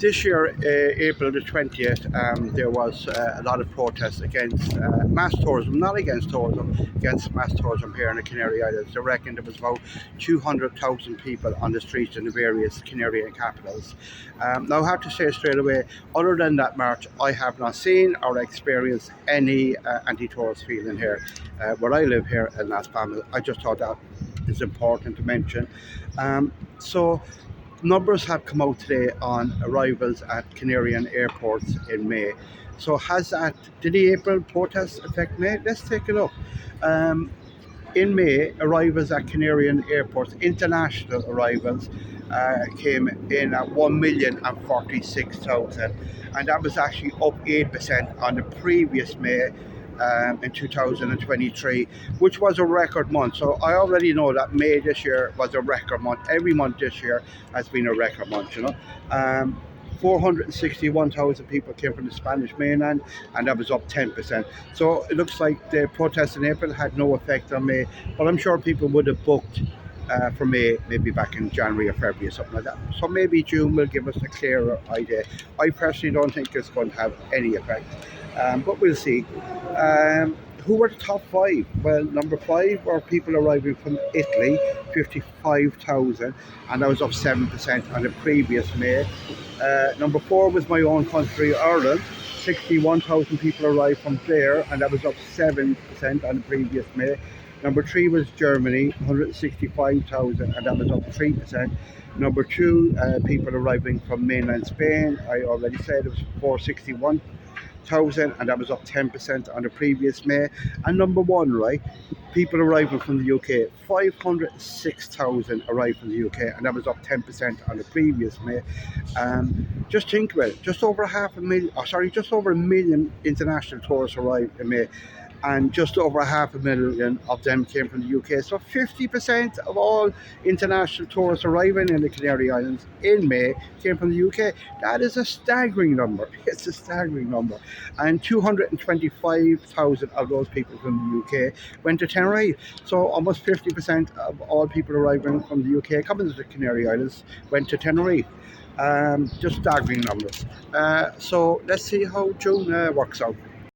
This year, April the 20th, there was a lot of protests against mass tourism, not against tourism, against mass tourism here in the Canary Islands. They reckon there was about 200,000 people on the streets in the various Canarian capitals. Now, I have to say straight away, other than that march, I have not seen or experienced any anti-tourist feeling here. Where I live here in Las Palmas, I just thought that is important to mention. So numbers have come out today on arrivals at Canarian airports in May. So did the April protests affect May? Let's take a look. In May, arrivals at Canarian airports, international arrivals, came in at 1,046,000, and that was actually up 8% on the previous May, in 2023, which was a record month. So I already know that May this year was a record month. Every month this year has been a record month, 461,000 people came from the Spanish mainland, and that was up 10%. So it looks like the protests in April had no effect on May, but I'm sure people would have booked for May, maybe back in January or February or something like that. So maybe June will give us a clearer idea. I personally don't think it's going to have any effect, but we'll see. Who were the top five? Well, number 5 were people arriving from Italy, 55,000, and that was up 7% on the previous May. Number 4 was my own country, Ireland. 61,000 people arrived from there, and that was up 7% on the previous May. Number 3 was Germany, 165,000, and that was up 3%. Number 2, people arriving from mainland Spain. I already said it was 461,000, and that was up 10% on the previous May. And number 1, right, people arriving from the UK, 506,000 arrived from the UK, and that was up 10% on the previous May. Just think about it, just over a million international tourists arrived in May, and just over 500,000 of them came from the UK. So 50% of all international tourists arriving in the Canary Islands in May came from the UK. That is a staggering number. It's a staggering number. And 225,000 of those people from the UK went to Tenerife. So almost 50% of all people arriving from the UK coming to the Canary Islands went to Tenerife. Just staggering numbers. So let's see how June works out.